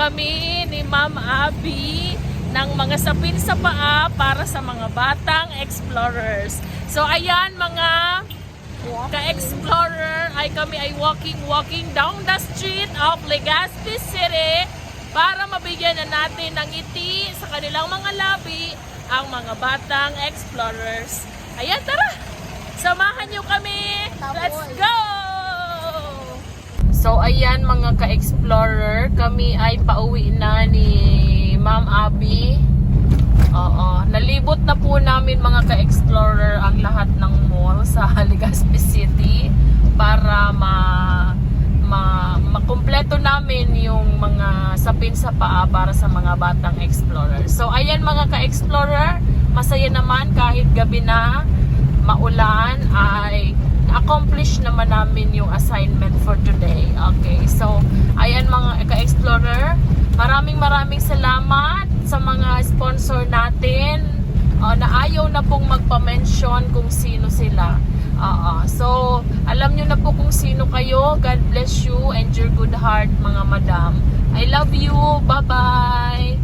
kami ni Ma'am Abby ng mga sapin sa paa para sa mga batang explorers. So ayan mga ka-explorer, kami ay walking down the street of Legazpi City para mabigyan na natin ng ngiti sa kanilang mga labi ang mga batang explorers. Ayan, tara! Samahan niyo kami! Let's go! So ayan mga ka-explorer, kami ay pauwi na ni Ma'am Abby. Nalibot na po namin mga ka-explorer ang lahat ng mall sa Legazpi City para makumpleto namin yung mga sapin sa paa para sa mga batang explorer. So ayan mga ka-explorer, masaya naman kahit gabi na, maulan, ay accomplish naman namin yung assignment for today. Okay, so ayan mga ka-explorer, maraming salamat sa mga sponsor natin na ayaw na pong magpa-mention kung sino sila. So alam nyo na po kung sino kayo. God bless you and your good heart mga madam. I love you. Bye bye.